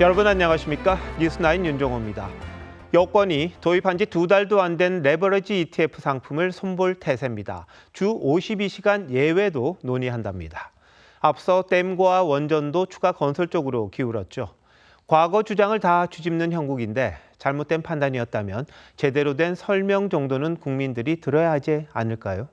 여러분 안녕하십니까? 뉴스9 윤종호입니다. 여권이 도입한 지 2달도 안 된 레버리지 ETF 상품을 손볼 태세입니다. 주 52시간 예외도 논의한답니다. 앞서 댐과 원전도 추가 건설 쪽으로 기울었죠. 과거 주장을 다 뒤집는 형국인데 잘못된 판단이었다면 제대로 된 설명 정도는 국민들이 들어야 하지 않을까요?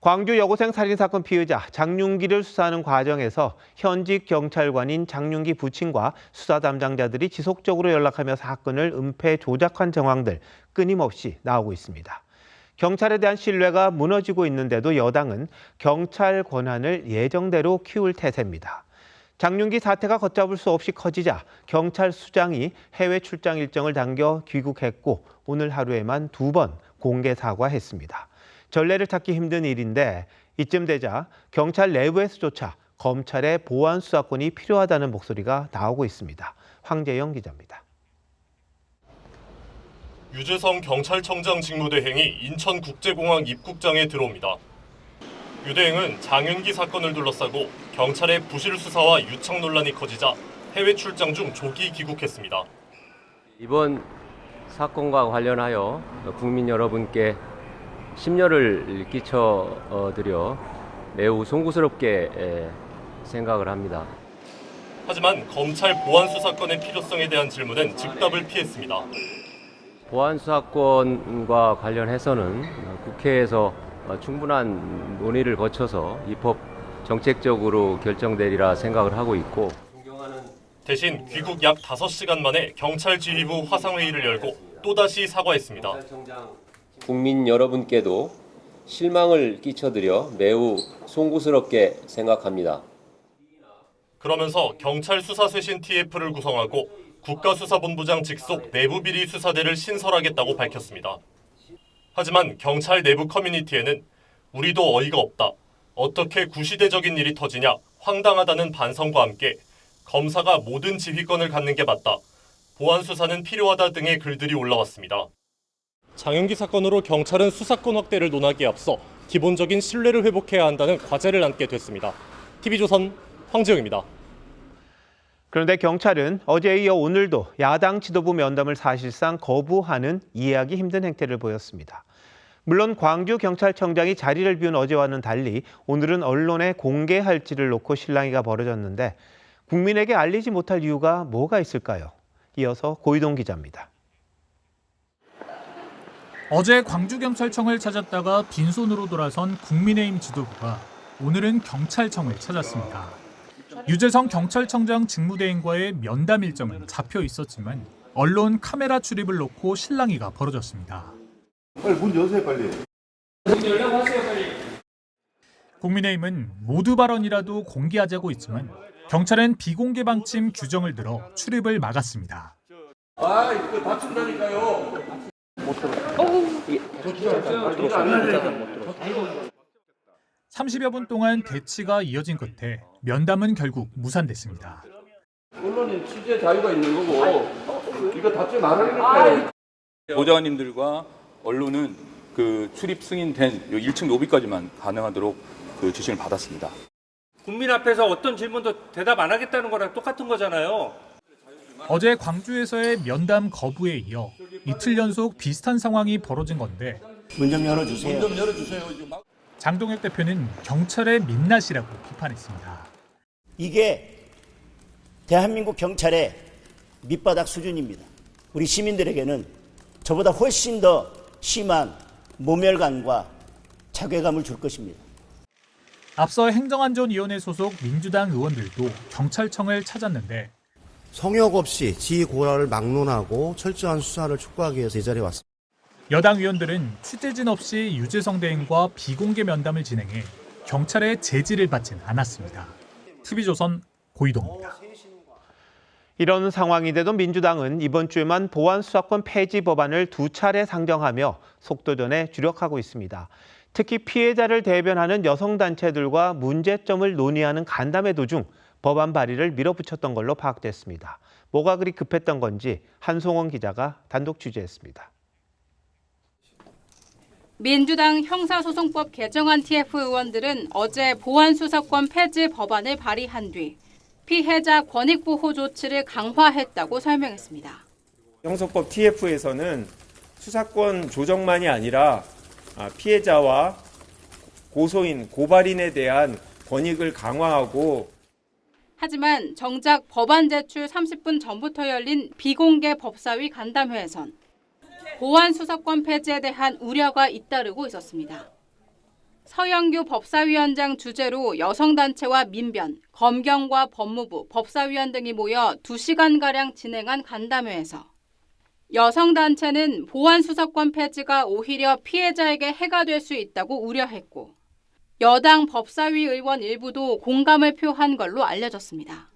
광주 여고생 살인사건 피의자 장윤기를 수사하는 과정에서 현직 경찰관인 장윤기 부친과 수사 담당자들이 지속적으로 연락하며 사건을 은폐 조작한 정황들 끊임없이 나오고 있습니다. 경찰에 대한 신뢰가 무너지고 있는데도 여당은 경찰 권한을 예정대로 키울 태세입니다. 장윤기 사태가 걷잡을 수 없이 커지자 경찰 수장이 해외 출장 일정을 당겨 귀국했고 오늘 하루에만 2번 공개 사과했습니다. 전례를 찾기 힘든 일인데 이쯤 되자 경찰 내부에서조차 검찰의 보안 수사권이 필요하다는 목소리가 나오고 있습니다. 황재영 기자입니다. 유재성 경찰청장 직무대행이 인천국제공항 입국장에 들어옵니다. 유대행은 장윤기 사건을 둘러싸고 경찰의 부실 수사와 유착 논란이 커지자 해외 출장 중 조기 귀국했습니다. 이번 사건과 관련하여 국민 여러분께 심려를 끼쳐드려 매우 송구스럽게 생각을 합니다. 하지만 검찰 보안 수사권의 필요성에 대한 질문은 즉답을 피했습니다. 보안 수사권과 관련해서는 국회에서 충분한 논의를 거쳐서 입법 정책적으로 결정되리라 생각을 하고 있고 대신 귀국 약 5시간 만에 경찰 지휘부 화상회의를 열고 또다시 사과했습니다. 국민 여러분께도 실망을 끼쳐드려 매우 송구스럽게 생각합니다. 그러면서 경찰 수사쇄신 TF를 구성하고 국가수사본부장 직속 내부비리 수사대를 신설하겠다고 밝혔습니다. 하지만 경찰 내부 커뮤니티에는 우리도 어이가 없다, 어떻게 구시대적인 일이 터지냐, 황당하다는 반성과 함께 검사가 모든 지휘권을 갖는 게 맞다, 보안 수사는 필요하다 등의 글들이 올라왔습니다. 장윤기 사건으로 경찰은 수사권 확대를 논하기에 앞서 기본적인 신뢰를 회복해야 한다는 과제를 안게 됐습니다. TV조선 황재영입니다. 그런데 경찰은 어제에 이어 오늘도 야당 지도부 면담을 사실상 거부하는 이해하기 힘든 행태를 보였습니다. 물론 광주경찰청장이 자리를 비운 어제와는 달리 오늘은 언론에 공개할지를 놓고 실랑이가 벌어졌는데 국민에게 알리지 못할 이유가 뭐가 있을까요? 이어서 고이동 기자입니다. 어제 광주경찰청을 찾았다가 빈손으로 돌아선 국민의힘 지도부가 오늘은 경찰청을 찾았습니다. 유재성 경찰청장 직무대행과의 면담 일정은 잡혀 있었지만 언론 카메라 출입을 놓고 실랑이가 벌어졌습니다. 빨리 문 여세요, 빨리. 문 열라고 하세요, 빨리. 국민의힘은 모두 발언이라도 공개하자고 했지만 경찰은 비공개 방침 규정을 들어 출입을 막았습니다. 아, 이거 다친다니까요. 못 들어. 30여 분 동안 대치가 이어진 끝에 면담은 결국 무산됐습니다. 언론인 취재 자유가 있는 거고 이거 답지 말아야겠다. 보좌관님들과 언론은 그 출입 승인된 1층 로비까지만 가능하도록 그 지시를 받았습니다. 국민 앞에서 어떤 질문도 대답 안 하겠다는 거랑 똑같은 거잖아요. 어제 광주에서의 면담 거부에 이어 이틀 연속 비슷한 상황이 벌어진 건데 문 좀 열어주세요. 장동혁 대표는 경찰의 민낯이라고 비판했습니다. 이게 대한민국 경찰의 밑바닥 수준입니다. 우리 시민들에게는 저보다 훨씬 더 심한 모멸감과 자괴감을 줄 것입니다. 앞서 행정안전위원회 소속 민주당 의원들도 경찰청을 찾았는데 성역 없이 지휘 고라를 막론하고 철저한 수사를 촉구하기 위해서 이 자리에 왔습니다. 여당 의원들은 취재진 없이 유재성 대행과 비공개 면담을 진행해 경찰의 제지를 받진 않았습니다. TV조선 고이동입니다. 이런 상황인데도 민주당은 이번 주에만 보안 수사권 폐지 법안을 2차례 상정하며 속도전에 주력하고 있습니다. 특히 피해자를 대변하는 여성단체들과 문제점을 논의하는 간담회 도중 법안 발의를 밀어붙였던 걸로 파악됐습니다. 뭐가 그리 급했던 건지 한송원 기자가 단독 취재했습니다. 민주당 형사소송법 개정안 TF 의원들은 어제 보안수사권 폐지 법안을 발의한 뒤 피해자 권익보호 조치를 강화했다고 설명했습니다. 형사법 TF에서는 수사권 조정만이 아니라 피해자와 고소인, 고발인에 대한 권익을 강화하고 하지만 정작 법안 제출 30분 전부터 열린 비공개 법사위 간담회에선 보안 수사권 폐지에 대한 우려가 잇따르고 있었습니다. 서영규 법사위원장 주재로 여성단체와 민변, 검경과 법무부, 법사위원 등이 모여 2시간가량 진행한 간담회에서 여성단체는 보안 수사권 폐지가 오히려 피해자에게 해가 될 수 있다고 우려했고 여당 법사위 의원 일부도 공감을 표한 걸로 알려졌습니다.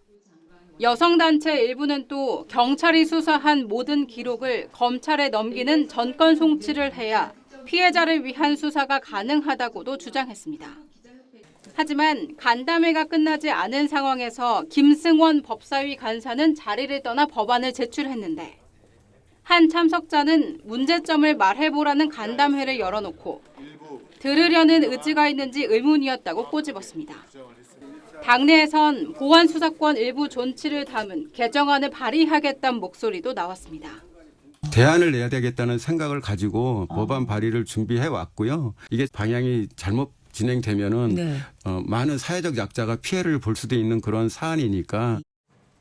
여성단체 일부는 또 경찰이 수사한 모든 기록을 검찰에 넘기는 전권 송치를 해야 피해자를 위한 수사가 가능하다고도 주장했습니다. 하지만 간담회가 끝나지 않은 상황에서 김승원 법사위 간사는 자리를 떠나 법안을 제출했는데 한 참석자는 문제점을 말해보라는 간담회를 열어놓고 들으려는 의지가 있는지 의문이었다고 꼬집었습니다. 당내에선 보안 수사권 일부 존치를 담은 개정안을 발의하겠다는 목소리도 나왔습니다. 대안을 내야 되겠다는 생각을 가지고 법안 발의를 준비해 왔고요. 이게 방향이 잘못 진행되면은 많은 사회적 약자가 피해를 볼 수도 있는 그런 사안이니까.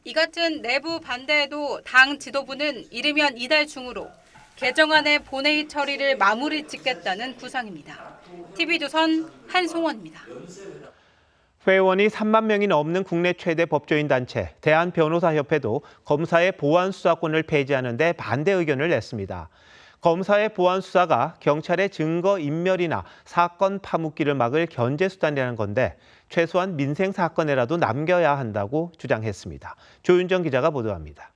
이 같은 내부 반대에도 당 지도부는 이르면 이달 중으로 개정안의 본회의 처리를 마무리 짓겠다는 구상입니다. TV조선 한송원입니다. 회원이 3만 명이 넘는 국내 최대 법조인 단체 대한변호사협회도 검사의 보안 수사권을 폐지하는 데 반대 의견을 냈습니다. 검사의 보안 수사가 경찰의 증거 인멸이나 사건 파묻기를 막을 견제 수단이라는 건데 최소한 민생 사건에라도 남겨야 한다고 주장했습니다. 조윤정 기자가 보도합니다.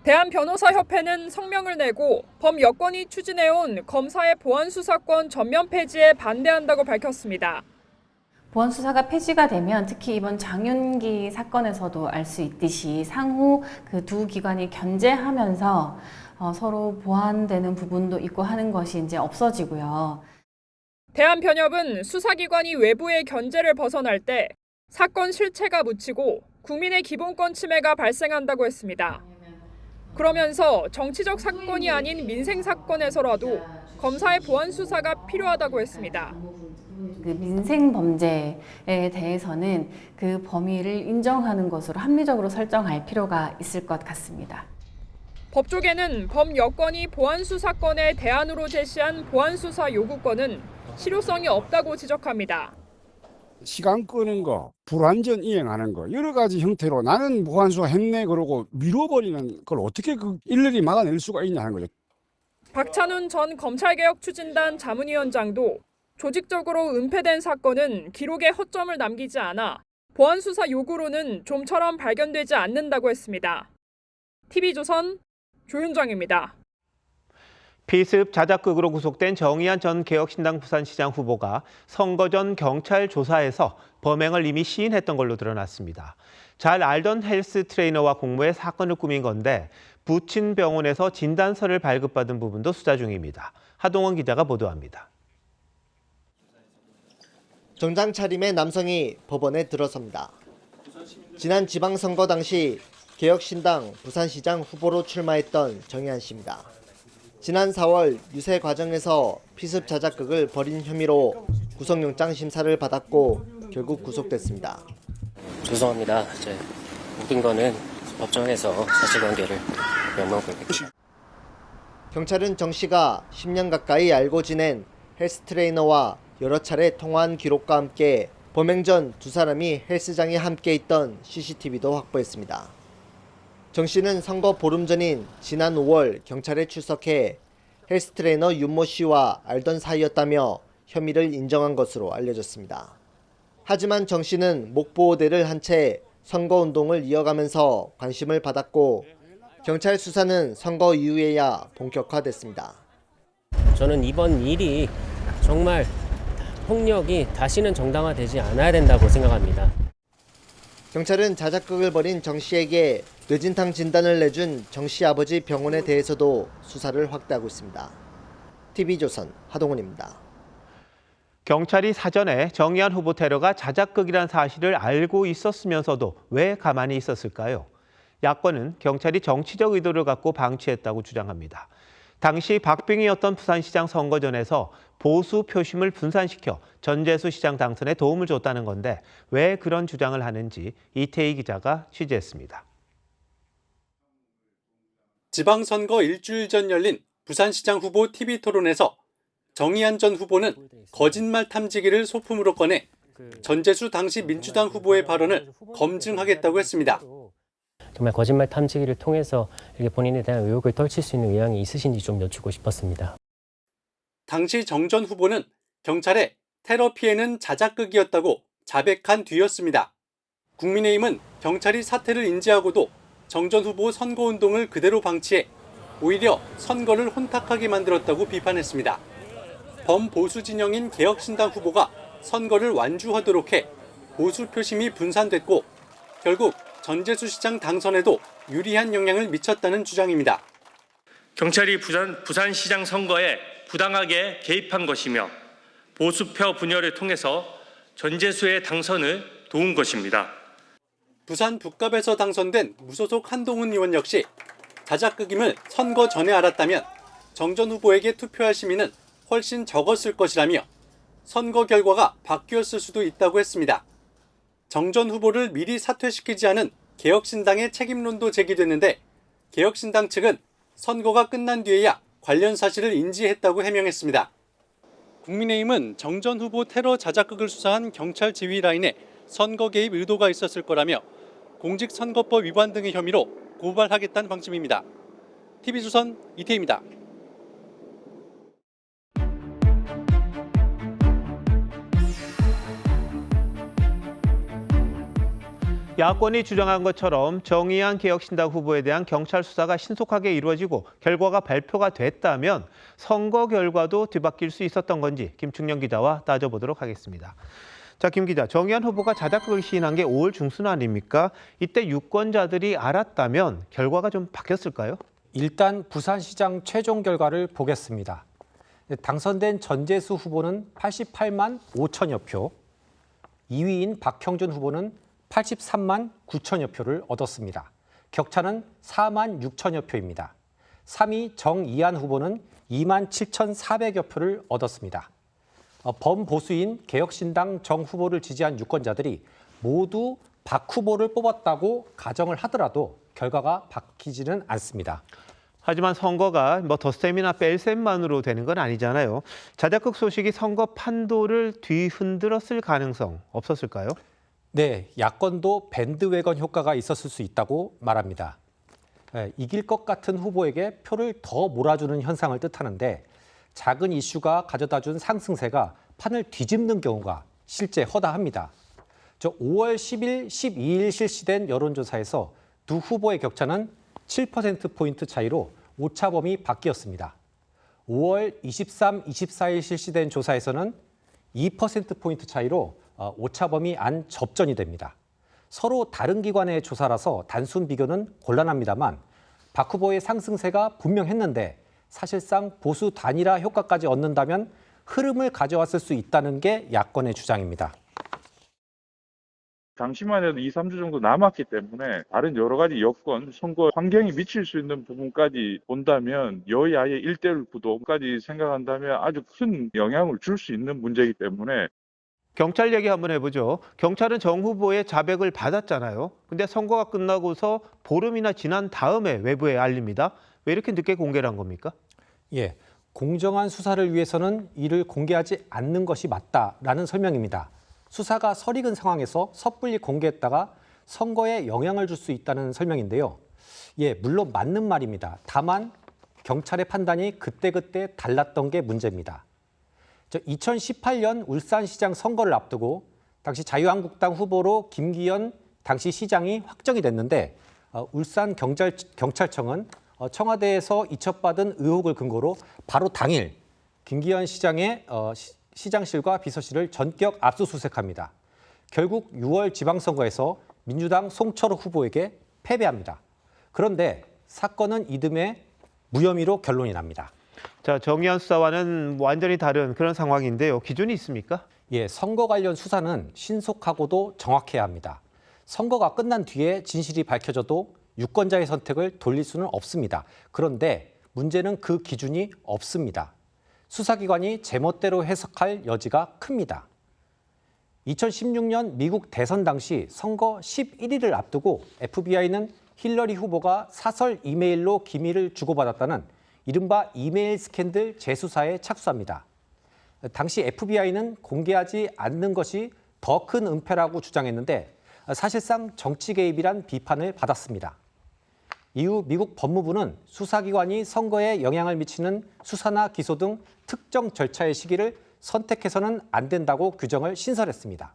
대한변호사협회는 성명을 내고 범여권이 추진해온 검사의 보안수사권 전면 폐지에 반대한다고 밝혔습니다. 보안수사가 폐지가 되면 특히 이번 장윤기 사건에서도 알 수 있듯이 상호 그 두 기관이 견제하면서 서로 보완되는 부분도 있고 하는 것이 이제 없어지고요. 대한변협은 수사기관이 외부의 견제를 벗어날 때 사건 실체가 묻히고 국민의 기본권 침해가 발생한다고 했습니다. 그러면서 정치적 사건이 아닌 민생 사건에서라도 검사의 보안 수사가 필요하다고 했습니다. 그 민생 범죄에 대해서는 그 범위를 인정하는 것으로 합리적으로 설정할 필요가 있을 것 같습니다. 법조계는 범여권이 보안 수사권의 대안으로 제시한 보안 수사 요구권은 실효성이 없다고 지적합니다. 시간 끄는 거, 불완전 이행하는 거 여러 가지 형태로 나는 보안수사 했네 그러고 미뤄버리는 걸 어떻게 일일이 막아낼 수가 있냐는 거죠. 박찬훈 전 검찰개혁 추진단 자문위원장도 조직적으로 은폐된 사건은 기록에 허점을 남기지 않아 보안 수사 요구로는 좀처럼 발견되지 않는다고 했습니다. TV조선 조윤정입니다. 피습 자작극으로 구속된 정의안 전 개혁신당 부산시장 후보가 선거 전 경찰 조사에서 범행을 이미 시인했던 걸로 드러났습니다. 잘 알던 헬스 트레이너와 공모해 사건을 꾸민 건데 부친병원에서 진단서를 발급받은 부분도 수사 중입니다. 하동원 기자가 보도합니다. 정장 차림의 남성이 법원에 들어섭니다. 지난 지방선거 당시 개혁신당 부산시장 후보로 출마했던 정의안 씨입니다. 지난 4월 유세 과정에서 피습 자작극을 벌인 혐의로 구속영장 심사를 받았고 결국 구속됐습니다. 죄송합니다. 웃긴 거는 법정에서 사실관계를 명명하겠습니다. 경찰은 정 씨가 10년 가까이 알고 지낸 헬스 트레이너와 여러 차례 통화한 기록과 함께 범행 전 두 사람이 헬스장에 함께 있던 CCTV도 확보했습니다. 정 씨는 선거 보름 전인 지난 5월 경찰에 출석해 헬스 트레이너 윤모 씨와 알던 사이였다며 혐의를 인정한 것으로 알려졌습니다. 하지만 정 씨는 목보호대를 한 채 선거운동을 이어가면서 관심을 받았고 경찰 수사는 선거 이후에야 본격화됐습니다. 저는 이번 일이 정말 폭력이 다시는 정당화되지 않아야 된다고 생각합니다. 경찰은 자작극을 벌인 정 씨에게 뇌진탕 진단을 내준 정 씨 아버지 병원에 대해서도 수사를 확대하고 있습니다. TV조선 하동훈입니다. 경찰이 사전에 정의안 후보 테러가 자작극이란 사실을 알고 있었으면서도 왜 가만히 있었을까요? 야권은 경찰이 정치적 의도를 갖고 방치했다고 주장합니다. 당시 박빙이었던 부산시장 선거전에서 보수 표심을 분산시켜 전재수 시장 당선에 도움을 줬다는 건데 왜 그런 주장을 하는지 이태희 기자가 취재했습니다. 지방선거 일주일 전 열린 부산시장 후보 TV토론에서 정의안 전 후보는 거짓말 탐지기를 소품으로 꺼내 전재수 당시 민주당 후보의 발언을 검증하겠다고 했습니다. 정말 거짓말 탐지기를 통해서 이렇게 본인에 대한 의혹을 떨칠 수 있는 의향이 있으신지 좀 여쭙고 싶었습니다. 당시 정 전 후보는 경찰의 테러 피해는 자작극이었다고 자백한 뒤였습니다. 국민의힘은 경찰이 사태를 인지하고도 정 전 후보 선거운동을 그대로 방치해 오히려 선거를 혼탁하게 만들었다고 비판했습니다. 범보수 진영인 개혁신당 후보가 선거를 완주하도록 해 보수 표심이 분산됐고 결국 전재수 시장 당선에도 유리한 영향을 미쳤다는 주장입니다. 경찰이 부산시장 선거에 부당하게 개입한 것이며 보수표 분열을 통해서 전재수의 당선을 도운 것입니다. 부산 북갑에서 당선된 무소속 한동훈 의원 역시 자작극임을 선거 전에 알았다면 정 전 후보에게 투표할 시민은 훨씬 적었을 것이라며 선거 결과가 바뀌었을 수도 있다고 했습니다. 정 전 후보를 미리 사퇴시키지 않은 개혁신당의 책임론도 제기됐는데 개혁신당 측은 선거가 끝난 뒤에야 관련 사실을 인지했다고 해명했습니다. 국민의힘은 정 전 후보 테러 자작극을 수사한 경찰 지휘 라인에 선거 개입 의도가 있었을 거라며 공직선거법 위반 등의 혐의로 고발하겠다는 방침입니다. TV조선 이태희입니다. 야권이 주장한 것처럼 정의안 개혁신당 후보에 대한 경찰 수사가 신속하게 이루어지고 결과가 발표가 됐다면 선거 결과도 뒤바뀔 수 있었던 건지 김충년 기자와 따져보도록 하겠습니다. 자, 김 기자, 정의안 후보가 자작극을 시인한 게 5월 중순 아닙니까? 이때 유권자들이 알았다면 결과가 좀 바뀌었을까요? 일단 부산시장 최종 결과를 보겠습니다. 당선된 전재수 후보는 88만 5천여 표, 2위인 박형준 후보는 83만 9천여 표를 얻었습니다. 격차는 4만 6천여 표입니다. 3위 정의안 후보는 2만 7,400여 표를 얻었습니다. 범보수인 개혁신당 정 후보를 지지한 유권자들이 모두 박 후보를 뽑았다고 가정을 하더라도 결과가 바뀌지는 않습니다. 하지만 선거가 덧셈이나 뺄셈만으로 되는 건 아니잖아요. 자작극 소식이 선거 판도를 뒤흔들었을 가능성 없었을까요? 네, 야권도 밴드웨건 효과가 있었을 수 있다고 말합니다. 이길 것 같은 후보에게 표를 더 몰아주는 현상을 뜻하는데 작은 이슈가 가져다준 상승세가 판을 뒤집는 경우가 실제 허다합니다. 5월 10일, 12일 실시된 여론조사에서 두 후보의 격차는 7%포인트 차이로 오차범위 바뀌었습니다. 5월 23, 24일 실시된 조사에서는 2%포인트 차이로 오차범위 안 접전이 됩니다. 서로 다른 기관의 조사라서 단순 비교는 곤란합니다만 박 후보의 상승세가 분명했는데 사실상 보수 단일화 효과까지 얻는다면 흐름을 가져왔을 수 있다는 게 야권의 주장입니다. 당시만 해도 2, 3주 정도 남았기 때문에 다른 여러 가지 여건, 선거 환경이 미칠 수 있는 부분까지 본다면 여야의 1대1 구도까지 생각한다면 아주 큰 영향을 줄 수 있는 문제이기 때문에 경찰 얘기 한번 해보죠. 경찰은 정 후보의 자백을 받았잖아요. 근데 선거가 끝나고서 보름이나 지난 다음에 외부에 알립니다. 왜 이렇게 늦게 공개를 한 겁니까? 예, 공정한 수사를 위해서는 이를 공개하지 않는 것이 맞다라는 설명입니다. 수사가 설익은 상황에서 섣불리 공개했다가 선거에 영향을 줄 수 있다는 설명인데요. 예, 물론 맞는 말입니다. 다만 경찰의 판단이 그때그때 달랐던 게 문제입니다. 2018년 울산시장 선거를 앞두고 당시 자유한국당 후보로 김기현 당시 시장이 확정이 됐는데 울산 경찰청은 청와대에서 이첩받은 의혹을 근거로 바로 당일 김기현 시장의 시장실과 비서실을 전격 압수수색합니다. 결국 6월 지방선거에서 민주당 송철호 후보에게 패배합니다. 그런데 사건은 이듬해 무혐의로 결론이 납니다. 자, 정의연 수사와는 완전히 다른 그런 상황인데요. 기준이 있습니까? 예, 선거 관련 수사는 신속하고도 정확해야 합니다. 선거가 끝난 뒤에 진실이 밝혀져도 유권자의 선택을 돌릴 수는 없습니다. 그런데 문제는 그 기준이 없습니다. 수사기관이 제멋대로 해석할 여지가 큽니다. 2016년 미국 대선 당시 선거 11일을 앞두고 FBI는 힐러리 후보가 사설 이메일로 기밀을 주고받았다는 이른바 이메일 스캔들 재수사에 착수합니다. 당시 FBI는 공개하지 않는 것이 더 큰 은폐라고 주장했는데 사실상 정치 개입이란 비판을 받았습니다. 이후 미국 법무부는 수사기관이 선거에 영향을 미치는 수사나 기소 등 특정 절차의 시기를 선택해서는 안 된다고 규정을 신설했습니다.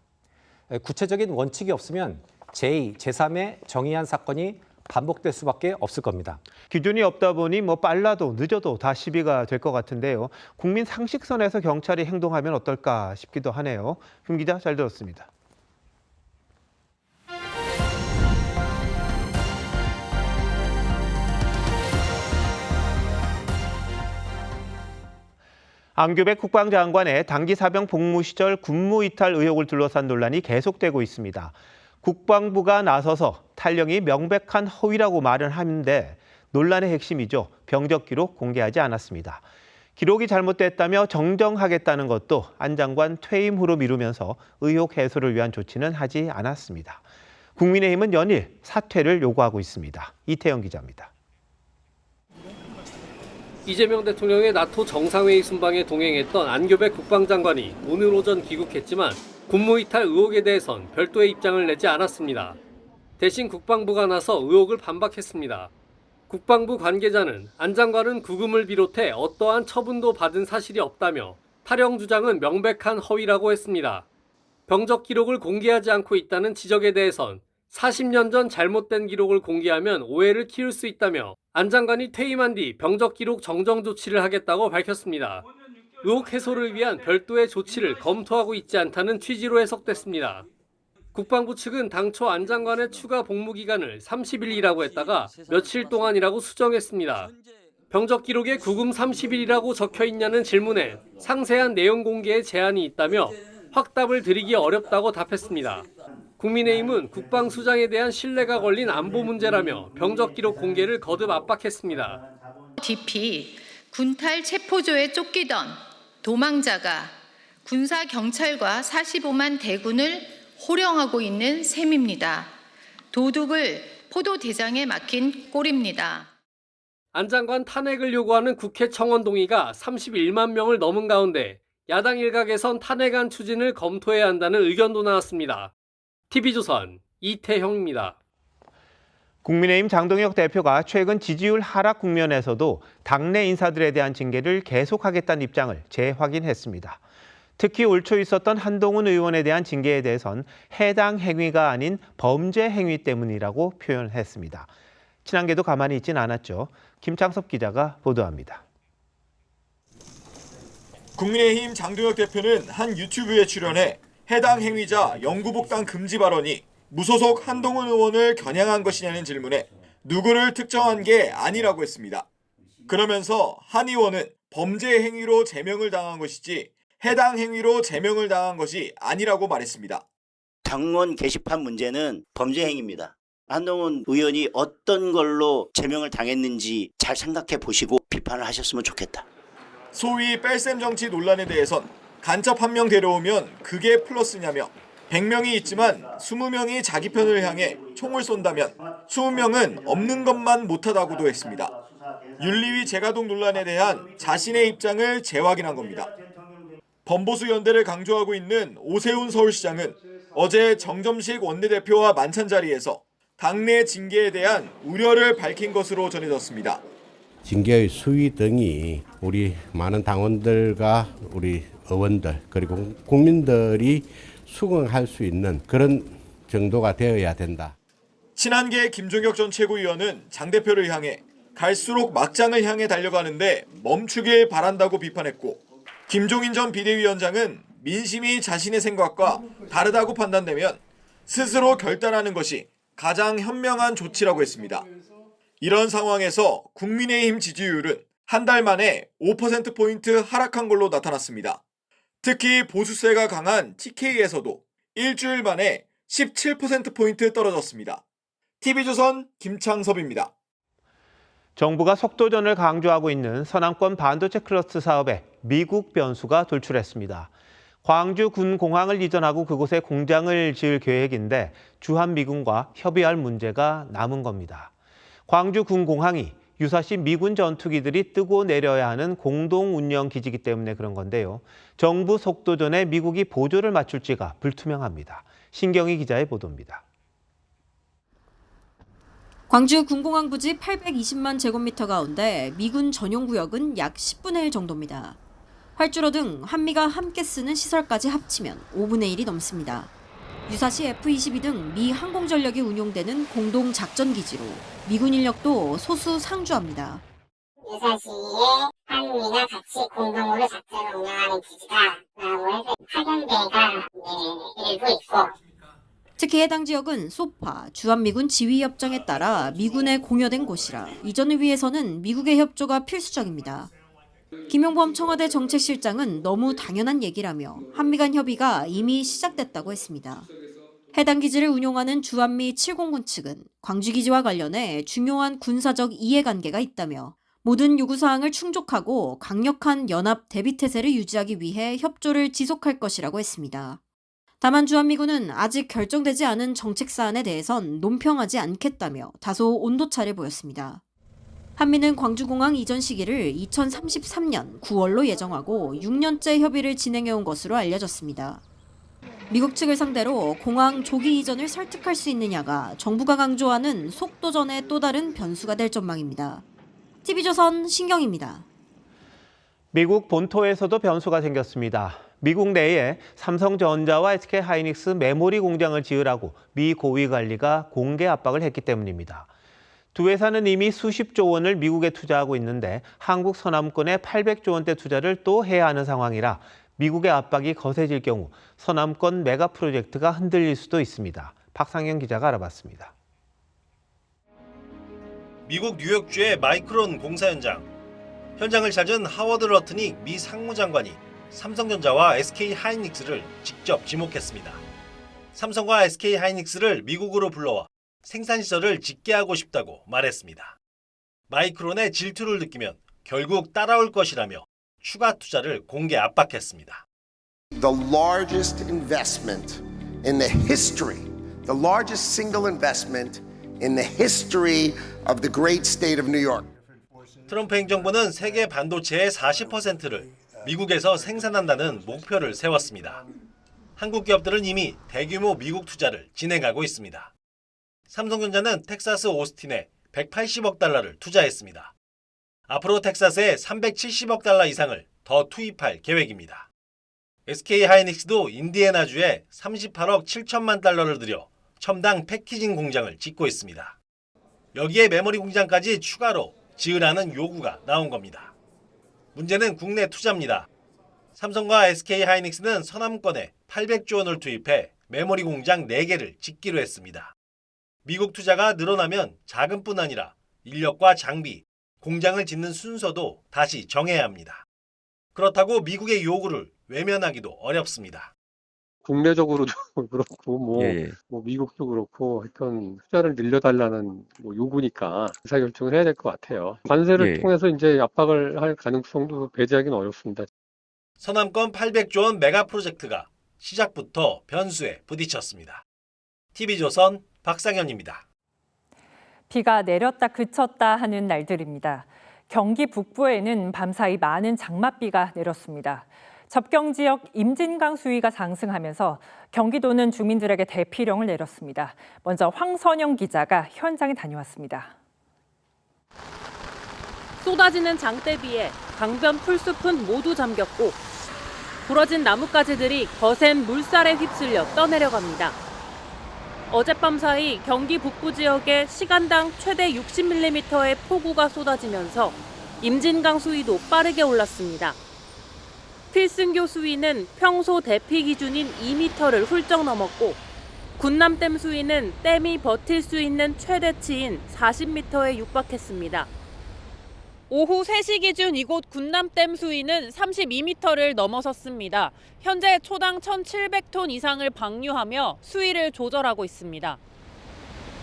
구체적인 원칙이 없으면 제2, 제3의 정의한 사건이 반복될 수밖에 없을 겁니다. 기준이 없다 보니 빨라도 늦어도 다 시비가 될 것 같은데요. 국민 상식선에서 경찰이 행동하면 어떨까 싶기도 하네요. 김 기자, 잘 들었습니다. 안규백 국방장관의 단기 사병 복무 시절 군무 이탈 의혹을 둘러싼 논란이 계속되고 있습니다. 국방부가 나서서 탈령이 명백한 허위라고 말은 하는데 논란의 핵심이죠. 병적 기록 공개하지 않았습니다. 기록이 잘못됐다며 정정하겠다는 것도 안 장관 퇴임 후로 미루면서 의혹 해소를 위한 조치는 하지 않았습니다. 국민의힘은 연일 사퇴를 요구하고 있습니다. 이태영 기자입니다. 이재명 대통령의 나토 정상회의 순방에 동행했던 안규백 국방장관이 오늘 오전 귀국했지만 군무이탈 의혹에 대해선 별도의 입장을 내지 않았습니다. 대신 국방부가 나서 의혹을 반박했습니다. 국방부 관계자는 안 장관은 구금을 비롯해 어떠한 처분도 받은 사실이 없다며 탈영 주장은 명백한 허위라고 했습니다. 병적 기록을 공개하지 않고 있다는 지적에 대해선 40년 전 잘못된 기록을 공개하면 오해를 키울 수 있다며 안 장관이 퇴임한 뒤 병적 기록 정정 조치를 하겠다고 밝혔습니다. 의혹 해소를 위한 별도의 조치를 검토하고 있지 않다는 취지로 해석됐습니다. 국방부 측은 당초 안 장관의 추가 복무 기간을 30일이라고 했다가 며칠 동안이라고 수정했습니다. 병적 기록에 구금 30일이라고 적혀 있냐는 질문에 상세한 내용 공개에 제한이 있다며 확답을 드리기 어렵다고 답했습니다. 국민의힘은 국방수장에 대한 신뢰가 걸린 안보 문제라며 병적 기록 공개를 거듭 압박했습니다. DP 군탈 체포조에 쫓기던 도망자가 군사 경찰과 45만 대군을 호령하고 있는 셈입니다. 도둑을 포도대장에 막힌 꼴입니다. 안 장관 탄핵을 요구하는 국회 청원 동의가 31만 명을 넘은 가운데 야당 일각에선 탄핵안 추진을 검토해야 한다는 의견도 나왔습니다. TV조선 이태형입니다. 국민의힘 장동혁 대표가 최근 지지율 하락 국면에서도 당내 인사들에 대한 징계를 계속하겠다는 입장을 재확인했습니다. 특히 올 초 있었던 한동훈 의원에 대한 징계에 대해선 해당 행위가 아닌 범죄 행위 때문이라고 표현했습니다. 친한계도 가만히 있진 않았죠. 김창섭 기자가 보도합니다. 국민의힘 장동혁 대표는 한 유튜브에 출연해 해당 행위자 영구복당 금지 발언이 무소속 한동훈 의원을 겨냥한 것이냐는 질문에 누구를 특정한 게 아니라고 했습니다. 그러면서 한 의원은 범죄 행위로 제명을 당한 것이지 해당 행위로 제명을 당한 것이 아니라고 말했습니다. 당원 게시판 문제는 범죄 행위입니다. 한동훈 의원이 어떤 걸로 제명을 당했는지 잘 생각해 보시고 비판을 하셨으면 좋겠다. 소위 뺄셈 정치 논란에 대해선 간첩 한 명 데려오면 그게 플러스냐며 100명이 있지만 20명이 자기 편을 향해 총을 쏜다면 20명은 없는 것만 못하다고도 했습니다. 윤리위 재가동 논란에 대한 자신의 입장을 재확인한 겁니다. 범보수 연대를 강조하고 있는 오세훈 서울시장은 어제 정점식 원내대표와 만찬 자리에서 당내 징계에 대한 우려를 밝힌 것으로 전해졌습니다. 징계의 수위 등이 우리 많은 당원들과 우리 의원들 그리고 국민들이 수긍할 수 있는 그런 정도가 되어야 된다. 친한계 김종혁 전 최고위원은 장 대표를 향해 갈수록 막장을 향해 달려가는데 멈추길 바란다고 비판했고 김종인 전 비대위원장은 민심이 자신의 생각과 다르다고 판단되면 스스로 결단하는 것이 가장 현명한 조치라고 했습니다. 이런 상황에서 국민의힘 지지율은 한 달 만에 5%포인트 하락한 걸로 나타났습니다. 특히 보수세가 강한 TK에서도 일주일 만에 17%포인트 떨어졌습니다. TV조선 김창섭입니다. 정부가 속도전을 강조하고 있는 서남권 반도체 클러스터 사업에 미국 변수가 돌출했습니다. 광주 군공항을 이전하고 그곳에 공장을 지을 계획인데 주한미군과 협의할 문제가 남은 겁니다. 광주 군공항이 유사시 미군 전투기들이 뜨고 내려야 하는 공동 운영 기지이기 때문에 그런 건데요. 정부 속도전에 미국이 보조를 맞출지가 불투명합니다. 신경희 기자의 보도입니다. 광주 군공항 부지 820만 제곱미터 가운데 미군 전용 구역은 약 10분의 1 정도입니다. 활주로 등 한미가 함께 쓰는 시설까지 합치면 5분의 1이 넘습니다. 유사시 F-22 등 미 항공전력이 운용되는 공동 작전기지로 미군 인력도 소수 상주합니다. 유사시에 한미가 같이 공동으로 작전을 운영하는 기지가 파견대가 일부 있고, 특히 해당 지역은 소파, 주한미군 지휘협정에 따라 미군에 공여된 곳이라 이전을 위해서는 미국의 협조가 필수적입니다. 김용범 청와대 정책실장은 너무 당연한 얘기라며 한미 간 협의가 이미 시작됐다고 했습니다. 해당 기지를 운용하는 주한미 7공군 측은 광주기지와 관련해 중요한 군사적 이해관계가 있다며 모든 요구사항을 충족하고 강력한 연합 대비태세를 유지하기 위해 협조를 지속할 것이라고 했습니다. 다만 주한미군은 아직 결정되지 않은 정책 사안에 대해선 논평하지 않겠다며 다소 온도차를 보였습니다. 한미는 광주공항 이전 시기를 2033년 9월로 예정하고 6년째 협의를 진행해온 것으로 알려졌습니다. 미국 측을 상대로 공항 조기 이전을 설득할 수 있느냐가 정부가 강조하는 속도전의 또 다른 변수가 될 전망입니다. TV조선 신경입니다. 미국 본토에서도 변수가 생겼습니다. 미국 내에 삼성전자와 SK하이닉스 메모리 공장을 지으라고 미 고위 관리가 공개 압박을 했기 때문입니다. 두 회사는 이미 수십조 원을 미국에 투자하고 있는데 한국 서남권에 800조 원대 투자를 또 해야 하는 상황이라 미국의 압박이 거세질 경우 서남권 메가 프로젝트가 흔들릴 수도 있습니다. 박상현 기자가 알아봤습니다. 미국 뉴욕주의 마이크론 공사 현장을 찾은 하워드 러트닉 미 상무장관이 삼성전자와 SK하이닉스를 직접 지목했습니다. 삼성과 SK하이닉스를 미국으로 불러와 생산시설을 짓게 하고 싶다고 말했습니다. 마이크론의 질투를 느끼면 결국 따라올 것이라며 추가 투자를 공개 압박했습니다. The largest investment in the history, the largest single investment in the history of the great state of New York. 트럼프 행정부는 세계 반도체의 40%를 미국에서 생산한다는 목표를 세웠습니다. 한국 기업들은 이미 대규모 미국 투자를 진행하고 있습니다. 삼성전자는 텍사스 오스틴에 180억 달러를 투자했습니다. 앞으로 텍사스에 370억 달러 이상을 더 투입할 계획입니다. SK하이닉스도 인디애나주에 38억 7천만 달러를 들여 첨단 패키징 공장을 짓고 있습니다. 여기에 메모리 공장까지 추가로 지으라는 요구가 나온 겁니다. 문제는 국내 투자입니다. 삼성과 SK하이닉스는 서남권에 800조 원을 투입해 메모리 공장 4개를 짓기로 했습니다. 미국 투자가 늘어나면 자금뿐 아니라 인력과 장비, 공장을 짓는 순서도 다시 정해야 합니다. 그렇다고 미국의 요구를 외면하기도 어렵습니다. 국내적으로도 그렇고 미국도 그렇고 하여튼 투자를 늘려달라는 요구니까 의사결정을 해야 될 것 같아요. 관세를 통해서 이제 압박을 할 가능성도 배제하기는 어렵습니다. 서남권 800조 원 메가 프로젝트가 시작부터 변수에 부딪혔습니다. TV조선 박상현입니다. 비가 내렸다 그쳤다 하는 날들입니다. 경기 북부에는 밤사이 많은 장맛비가 내렸습니다. 접경 지역 임진강 수위가 상승하면서 경기도는 주민들에게 대피령을 내렸습니다. 먼저 황선영 기자가 현장에 다녀왔습니다. 쏟아지는 장대비에 강변 풀숲은 모두 잠겼고 부러진 나뭇가지들이 거센 물살에 휩쓸려 떠내려갑니다. 어젯밤 사이 경기 북부 지역에 시간당 최대 60mm의 폭우가 쏟아지면서 임진강 수위도 빠르게 올랐습니다. 필승교 수위는 평소 대피 기준인 2m를 훌쩍 넘었고 군남댐 수위는 댐이 버틸 수 있는 최대치인 40m에 육박했습니다. 오후 3시 기준 이곳 군남댐 수위는 32m를 넘어섰습니다. 현재 초당 1,700톤 이상을 방류하며 수위를 조절하고 있습니다.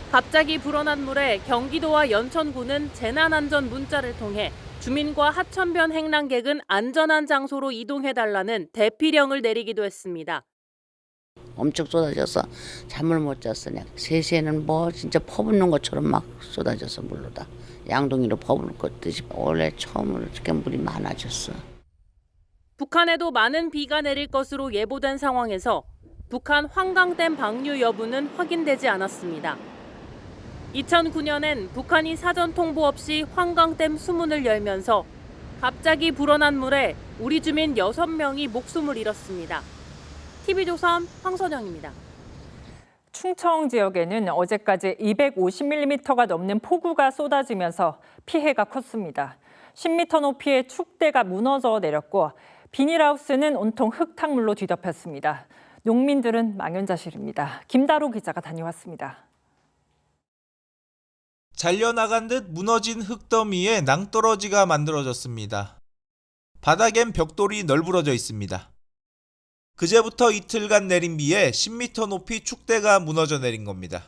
갑자기 불어난 물에 경기도와 연천군은 재난안전 문자를 통해 주민과 하천변 행랑객은 안전한 장소로 이동해달라는 대피령을 내리기도 했습니다. 엄청 쏟아져서 잠을 못 잤으냐. 3시에는 뭐 진짜 퍼붓는 것처럼 막 쏟아져서 물로다. 양동이로 퍼붓는 것 듯이 원래 처음으로 이렇게 물이 많아졌어. 북한에도 많은 비가 내릴 것으로 예보된 상황에서 북한 환강댐 방류 여부는 확인되지 않았습니다. 2009년엔 북한이 사전 통보 없이 환강댐 수문을 열면서 갑자기 불어난 물에 우리 주민 6명이 목숨을 잃었습니다. TV조선 황선영입니다. 충청 지역에는 어제까지 250mm가 넘는 폭우가 쏟아지면서 피해가 컸습니다. 10m 높이의 축대가 무너져 내렸고 비닐하우스는 온통 흙탕물로 뒤덮였습니다. 농민들은 망연자실입니다. 김다로 기자가 다녀왔습니다. 잘려나간 듯 무너진 흙더미에 낭떠러지가 만들어졌습니다. 바닥엔 벽돌이 널브러져 있습니다. 그제부터 이틀간 내린 비에 10m 높이 축대가 무너져 내린 겁니다.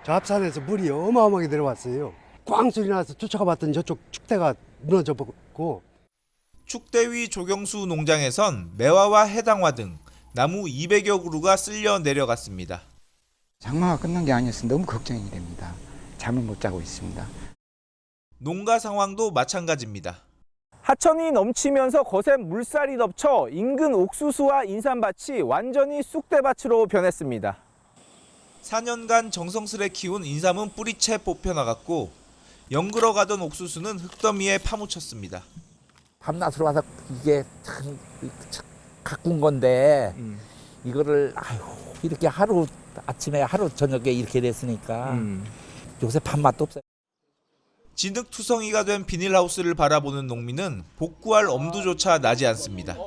저 앞산에서 물이 어마어마하게 내려왔어요. 꽝 소리 나서 쫓아가 봤더니 저쪽 축대가 무너져 버렸고. 축대 위 조경수 농장에선 매화와 해당화 등 나무 200여 그루가 쓸려 내려갔습니다. 장마가 끝난 게 아니어서 너무 걱정이 됩니다. 잠을 못 자고 있습니다. 농가 상황도 마찬가지입니다. 하천이 넘치면서 거센 물살이 덮쳐 인근 옥수수와 인삼밭이 완전히 쑥대밭으로 변했습니다. 4년간 정성스레 키운 인삼은 뿌리채 뽑혀나갔고 연그러 가던 옥수수는 흙더미에 파묻혔습니다. 밤낮으로 와서 이게 참 가꾼 건데 이거를 이렇게 하루 아침에 하루 저녁에 이렇게 됐으니까 요새 밥맛도 없어요. 진흙투성이가 된 비닐하우스를 바라보는 농민은 복구할 엄두조차 나지 않습니다.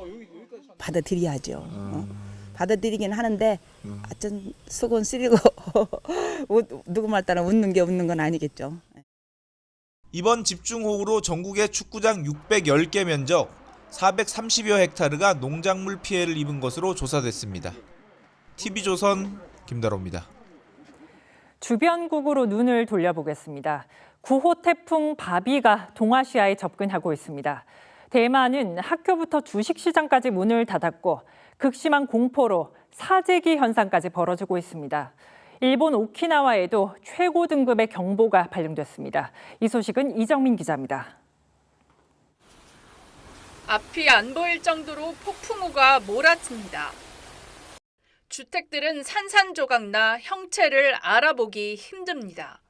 받아들여야죠. 받아들이긴 하는데 좀 속은 쓰리고 누구 말 따라 웃는 게 웃는 건 아니겠죠. 이번 집중호우로 전국의 축구장 610개 면적 430여 헥타르가 농작물 피해를 입은 것으로 조사됐습니다. TV조선 김다로입니다. 주변국으로 눈을 돌려보겠습니다. 9호 태풍 바비가 동아시아에 접근하고 있습니다. 대만은 학교부터 주식시장까지 문을 닫았고 극심한 공포로 사재기 현상까지 벌어지고 있습니다. 일본 오키나와에도 최고 등급의 경보가 발령됐습니다. 이 소식은 이정민 기자입니다. 앞이 안 보일 정도로 폭풍우가 몰아칩니다. 주택들은 산산조각나 형체를 알아보기 힘듭니다.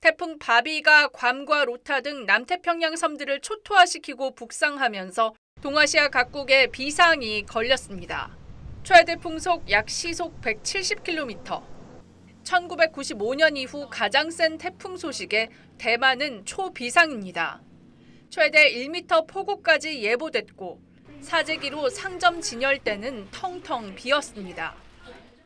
태풍 바비가 괌과 로타 등 남태평양 섬들을 초토화시키고 북상하면서 동아시아 각국에 비상이 걸렸습니다. 최대 풍속 약 시속 170km. 1995년 이후 가장 센 태풍 소식에 대만은 초비상입니다. 최대 1m 폭우까지 예보됐고 사재기로 상점 진열대는 텅텅 비었습니다.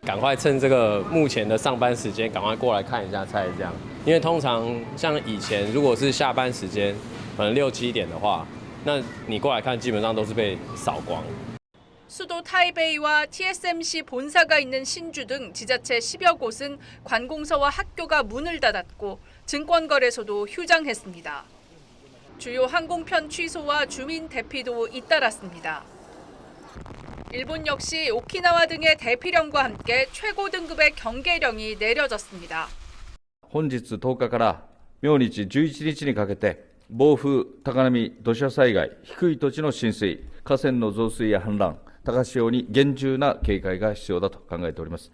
赶快趁这个目前的上班时间，赶快过来看一下菜，这样。因为通常像以前，如果是下班时间，可能6、7点的话，那你过来看，基本上都是被扫光。 수도 타이베이와 TSMC 본사가 있는 신주 등 지자체 10여 곳은 관공서와 학교가 문을 닫았고 증권거래소도 휴장했습니다. 주요 항공편 취소와 주민 대피도 잇따랐습니다. 일본 역시 오키나와 등의 대피령과 함께 최고 등급의 경계령이 내려졌습니다. 本日10日から明日11日にかけて暴風、高波、土砂災害、低い土地の浸水、河川の増水や氾濫、高潮に厳重な警戒が必要だと考えております。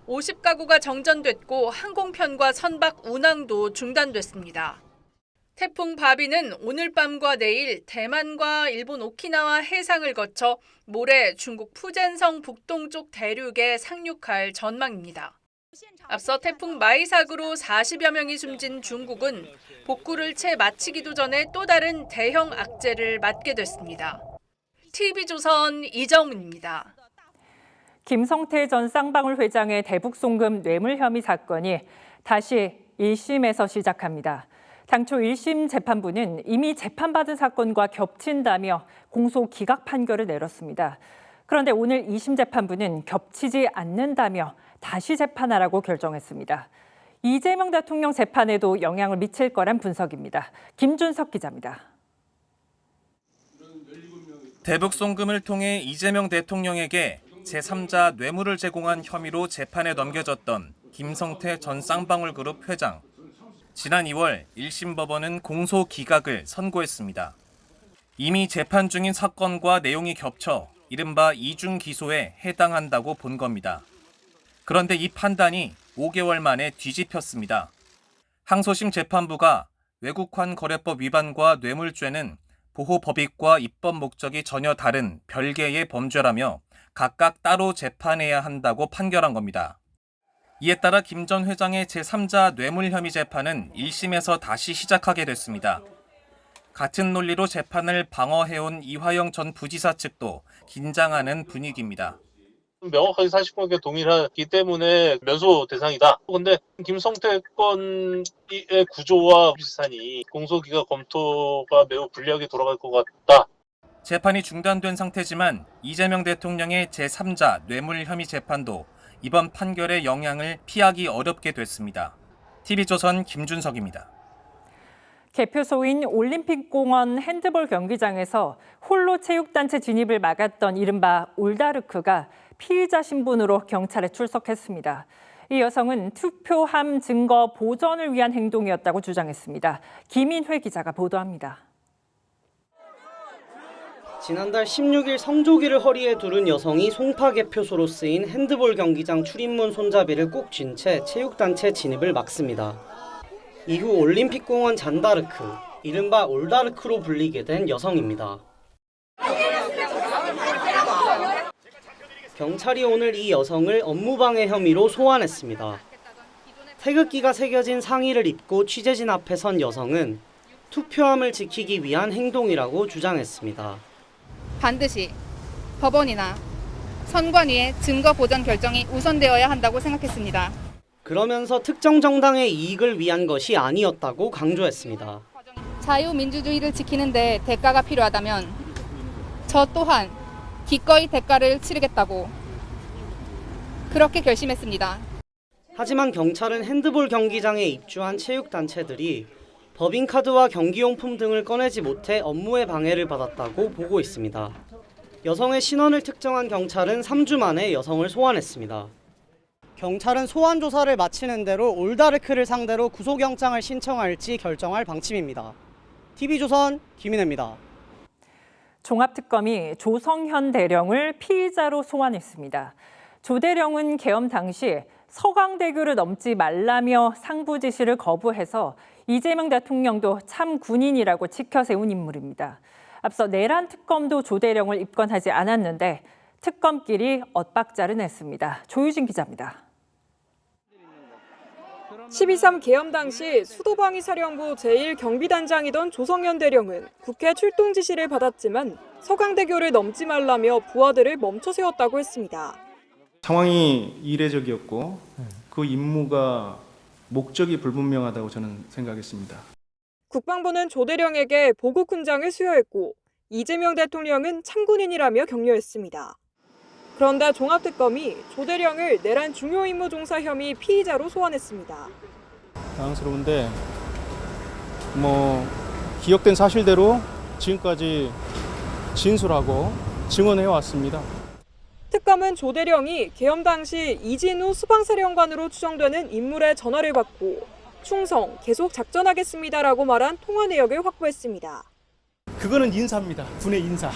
50가구가 정전됐고 항공편과 선박 운항도 중단됐습니다. 태풍 바비는 오늘 밤과 내일 대만과 일본 오키나와 해상을 거쳐 모레 중국 푸젠성 북동쪽 대륙에 상륙할 전망입니다. 앞서 태풍 마이삭으로 40여 명이 숨진 중국은 복구를 채 마치기도 전에 또 다른 대형 악재를 맞게 됐습니다. TV조선 이정민입니다. 김성태 전 쌍방울 회장의 대북 송금 뇌물 혐의 사건이 다시 1심에서 시작합니다. 당초 1심 재판부는 이미 재판받은 사건과 겹친다며 공소 기각 판결을 내렸습니다. 그런데 오늘 2심 재판부는 겹치지 않는다며 다시 재판하라고 결정했습니다. 이재명 대통령 재판에도 영향을 미칠 거란 분석입니다. 김준석 기자입니다. 대북 송금을 통해 이재명 대통령에게 제3자 뇌물을 제공한 혐의로 재판에 넘겨졌던 김성태 전 쌍방울그룹 회장. 지난 2월 1심 법원은 공소 기각을 선고했습니다. 이미 재판 중인 사건과 내용이 겹쳐 이른바 이중 기소에 해당한다고 본 겁니다. 그런데 이 판단이 5개월 만에 뒤집혔습니다. 항소심 재판부가 외국환 거래법 위반과 뇌물죄는 보호법익과 입법 목적이 전혀 다른 별개의 범죄라며 각각 따로 재판해야 한다고 판결한 겁니다. 이에 따라 김 전 회장의 제3자 뇌물 혐의 재판은 1심에서 다시 시작하게 됐습니다. 같은 논리로 재판을 방어해온 이화영 전 부지사 측도 긴장하는 분위기입니다. 명확하게 사실관계가 동일하기 때문에 면소 대상이다. 그런데 김성태 건의 구조와 비슷하니 공소기각 검토가 매우 불리하게 돌아갈 것 같다. 재판이 중단된 상태지만 이재명 대통령의 제3자 뇌물 혐의 재판도 이번 판결의 영향을 피하기 어렵게 됐습니다. TV조선 김준석입니다. 개표소인 올림픽공원 핸드볼 경기장에서 홀로 체육단체 진입을 막았던 이른바 올다르크가 피의자 신분으로 경찰에 출석했습니다. 이 여성은 투표함 증거 보전을 위한 행동이었다고 주장했습니다. 김인회 기자가 보도합니다. 지난달 16일 성조기를 허리에 두른 여성이 송파 개표소로 쓰인 핸드볼 경기장 출입문 손잡이를 꼭 쥔 채 체육단체 진입을 막습니다. 이후 올림픽공원 잔다르크, 이른바 올다르크로 불리게 된 여성입니다. 경찰이 오늘 이 여성을 업무방해 혐의로 소환했습니다. 태극기가 새겨진 상의를 입고 취재진 앞에 선 여성은 투표함을 지키기 위한 행동이라고 주장했습니다. 반드시 법원이나 선관위의 증거 보전 결정이 우선되어야 한다고 생각했습니다. 그러면서 특정 정당의 이익을 위한 것이 아니었다고 강조했습니다. 자유민주주의를 지키는 데 대가가 필요하다면 저 또한 기꺼이 대가를 치르겠다고 그렇게 결심했습니다. 하지만 경찰은 핸드볼 경기장에 입주한 체육단체들이 법인카드와 경기용품 등을 꺼내지 못해 업무에 방해를 받았다고 보고 있습니다. 여성의 신원을 특정한 경찰은 3주 만에 여성을 소환했습니다. 경찰은 소환 조사를 마치는 대로 올다르크를 상대로 구속영장을 신청할지 결정할 방침입니다. TV조선 김인혜입니다. 종합특검이 조성현 대령을 피의자로 소환했습니다. 조 대령은 계엄 당시 서강대교를 넘지 말라며 상부 지시를 거부해서 이재명 대통령도 참 군인이라고 치켜세운 인물입니다. 앞서 내란 특검도 조 대령을 입건하지 않았는데 특검끼리 엇박자를 냈습니다. 조유진 기자입니다. 12.3 계엄 당시 수도방위사령부 제1경비단장이던 조성현 대령은 국회 출동 지시를 받았지만 서강대교를 넘지 말라며 부하들을 멈춰 세웠다고 했습니다. 상황이 이례적이었고 그 임무가 목적이 불분명하다고 저는 생각했습니다. 국방부는 조 대령에게 보국 훈장을 수여했고 이재명 대통령은 참군인이라며 격려했습니다. 그런데 종합특검이 조 대령을 내란 중요 임무 종사 혐의 피의자로 소환했습니다. 당황스러운데 기억된 사실대로 지금까지 진술하고 증언해 왔습니다. 특검은 조 대령이 계엄 당시 이진우 수방사령관으로 추정되는 인물의 전화를 받고 충성, 계속 작전하겠습니다라고 말한 통화 내역을 확보했습니다. 그거는 인사입니다. 군의 인사.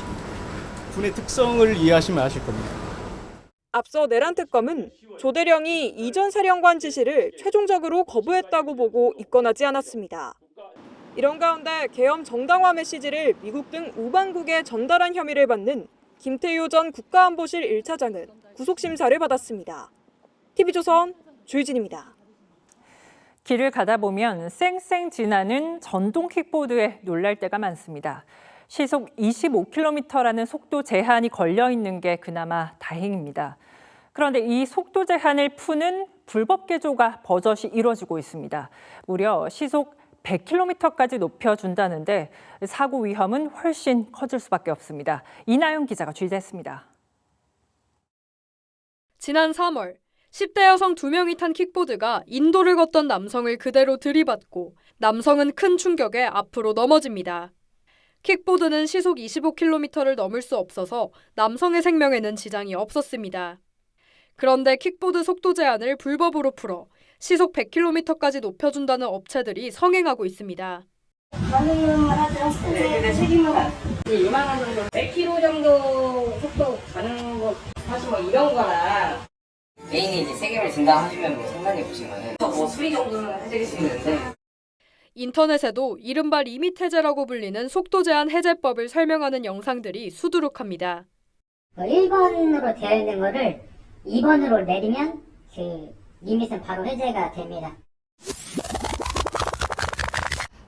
군의 특성을 이해하시면 아실 겁니다. 앞서 내란 특검은 조 대령이 이전 사령관 지시를 최종적으로 거부했다고 보고 입건하지 않았습니다. 이런 가운데 계엄 정당화 메시지를 미국 등 우방국에 전달한 혐의를 받는 김태효 전 국가안보실 1차장은 구속심사를 받았습니다. TV조선 조유진입니다. 길을 가다 보면 쌩쌩 지나는 전동 킥보드에 놀랄 때가 많습니다. 시속 25km라는 속도 제한이 걸려 있는 게 그나마 다행입니다. 그런데 이 속도 제한을 푸는 불법 개조가 버젓이 이루어지고 있습니다. 무려 시속 100km까지 높여준다는데 사고 위험은 훨씬 커질 수밖에 없습니다. 이나영 기자가 취재했습니다. 지난 3월 10대 여성 2명이 탄 킥보드가 인도를 걷던 남성을 그대로 들이받고 남성은 큰 충격에 앞으로 넘어집니다. 킥보드는 시속 25km를 넘을 수 없어서 남성의 생명에는 지장이 없었습니다. 그런데 킥보드 속도 제한을 불법으로 풀어 시속 100km까지 높여준다는 업체들이 성행하고 있습니다. 가능은 하죠. 책임은 2만 원 정도, 100km 정도 속도 가는 거 사실 뭐 이런 거나 개인이 이제 세금을 준다 하시면 뭐 상관이 없지만 뭐 수리 정도는 해드릴 수 있는데. 인터넷에도 이른바 리밋 해제라고 불리는 속도 제한 해제법을 설명하는 영상들이 수두룩합니다. 1번으로 되어 있는 거를 2번으로 내리면 그 리밋은 바로 해제가 됩니다.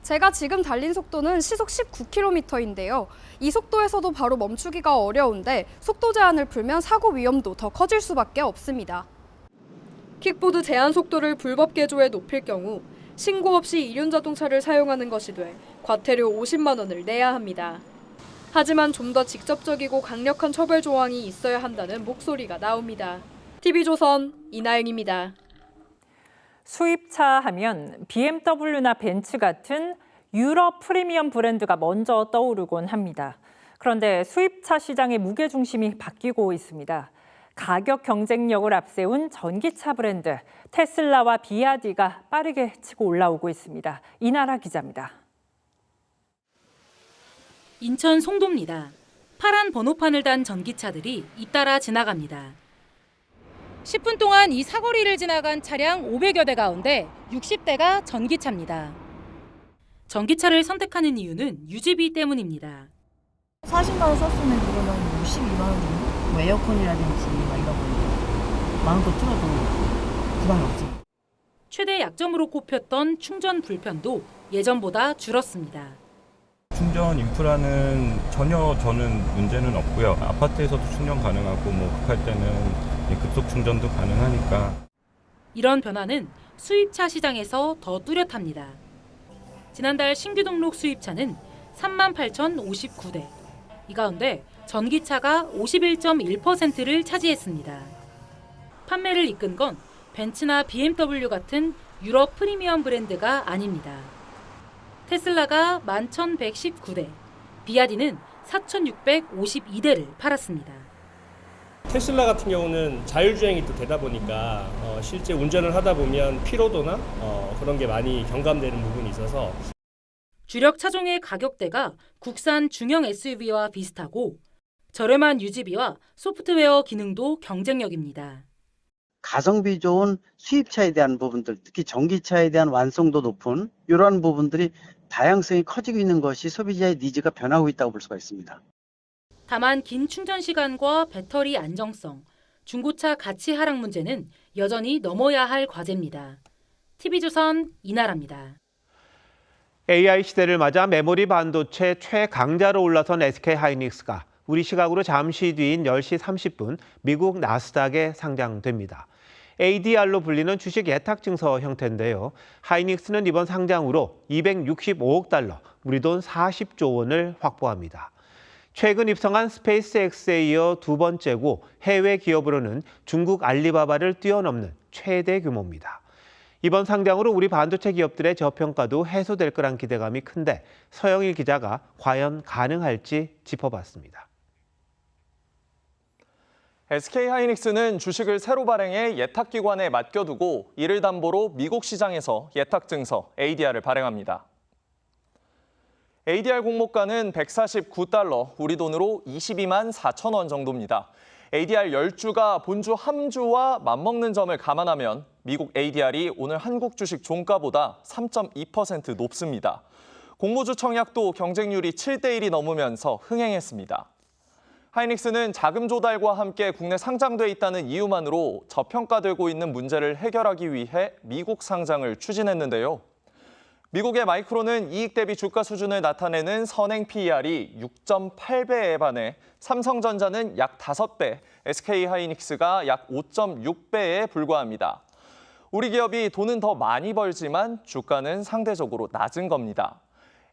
제가 지금 달린 속도는 시속 19km인데요. 이 속도에서도 바로 멈추기가 어려운데 속도 제한을 풀면 사고 위험도 더 커질 수밖에 없습니다. 킥보드 제한 속도를 불법 개조해 높일 경우 신고 없이 이륜 자동차를 사용하는 것이 돼 과태료 50만 원을 내야 합니다. 하지만 좀 더 직접적이고 강력한 처벌 조항이 있어야 한다는 목소리가 나옵니다. TV조선 이나영입니다. 수입차 하면 BMW나 벤츠 같은 유럽 프리미엄 브랜드가 먼저 떠오르곤 합니다. 그런데 수입차 시장의 무게중심이 바뀌고 있습니다. 가격 경쟁력을 앞세운 전기차 브랜드 테슬라와 비아디가 빠르게 치고 올라오고 있습니다. 이나라 기자입니다. 인천 송도입니다. 파란 번호판을 단 전기차들이 잇따라 지나갑니다. 10분 동안 이 사거리를 지나간 차량 500여 대 가운데 60대가 전기차입니다. 전기차를 선택하는 이유는 유지비 때문입니다. 40만 원 썼으면 그러면 12만 원 정도? 뭐 에어컨이라든지 막 이런 거 마음껏 틀어도 부담이 없지. 최대 약점으로 꼽혔던 충전 불편도 예전보다 줄었습니다. 충전 인프라는 전혀 저는 문제는 없고요. 아파트에서도 충전 가능하고 뭐 급할 때는 급속 충전도 가능하니까. 이런 변화는 수입차 시장에서 더 뚜렷합니다. 지난달 신규 등록 수입차는 38,059대. 이 가운데 전기차가 51.1%를 차지했습니다. 판매를 이끈 건 벤츠나 BMW 같은 유럽 프리미엄 브랜드가 아닙니다. 테슬라가 11,119대, 비아디는 4,652대를 팔았습니다. 테슬라 같은 경우는 자율주행이 또 되다 보니까 실제 운전을 하다 보면 피로도나 그런 게 많이 경감되는 부분이 있어서 주력 차종의 가격대가 국산 중형 SUV와 비슷하고 저렴한 유지비와 소프트웨어 기능도 경쟁력입니다. 가성비 좋은 수입차에 대한 부분들, 특히 전기차에 대한 완성도 높은 이러한 부분들이 다양성이 커지고 있는 것이 소비자의 니즈가 변하고 있다고 볼 수가 있습니다. 다만 긴 충전 시간과 배터리 안정성, 중고차 가치 하락 문제는 여전히 넘어야 할 과제입니다. TV조선 이나라입니다. AI 시대를 맞아 메모리 반도체 최강자로 올라선 SK하이닉스가 우리 시각으로 잠시 뒤인 10시 30분 미국 나스닥에 상장됩니다. ADR로 불리는 주식 예탁 증서 형태인데요. 하이닉스는 이번 상장으로 265억 달러, 우리 돈 40조 원을 확보합니다. 최근 입성한 스페이스X에 이어 두 번째고 해외 기업으로는 중국 알리바바를 뛰어넘는 최대 규모입니다. 이번 상장으로 우리 반도체 기업들의 저평가도 해소될 거란 기대감이 큰데 서영일 기자가 과연 가능할지 짚어봤습니다. SK하이닉스는 주식을 새로 발행해 예탁기관에 맡겨두고 이를 담보로 미국 시장에서 예탁증서 ADR을 발행합니다. ADR 공모가는 149달러, 우리 돈으로 22만 4천 원 정도입니다. ADR 10주가 본주 함주와 맞먹는 점을 감안하면 미국 ADR이 오늘 한국 주식 종가보다 3.2% 높습니다. 공모주 청약도 경쟁률이 7대1이 넘으면서 흥행했습니다. 하이닉스는 자금 조달과 함께 국내 상장돼 있다는 이유만으로 저평가되고 있는 문제를 해결하기 위해 미국 상장을 추진했는데요. 미국의 마이크론은 이익 대비 주가 수준을 나타내는 선행 PER이 6.8배에 반해 삼성전자는 약 5배, SK하이닉스가 약 5.6배에 불과합니다. 우리 기업이 돈은 더 많이 벌지만 주가는 상대적으로 낮은 겁니다.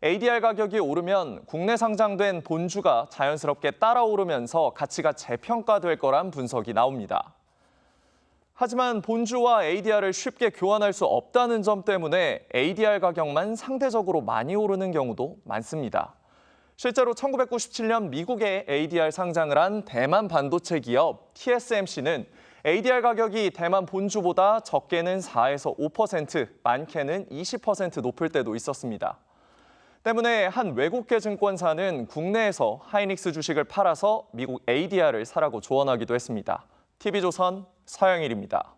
ADR 가격이 오르면 국내 상장된 본주가 자연스럽게 따라 오르면서 가치가 재평가될 거란 분석이 나옵니다. 하지만 본주와 ADR을 쉽게 교환할 수 없다는 점 때문에 ADR 가격만 상대적으로 많이 오르는 경우도 많습니다. 실제로 1997년 미국에 ADR 상장을 한 대만 반도체 기업 TSMC는 ADR 가격이 대만 본주보다 적게는 4에서 5%, 많게는 20% 높을 때도 있었습니다. 때문에 한 외국계 증권사는 국내에서 하이닉스 주식을 팔아서 미국 ADR을 사라고 조언하기도 했습니다. TV조선 서영일입니다.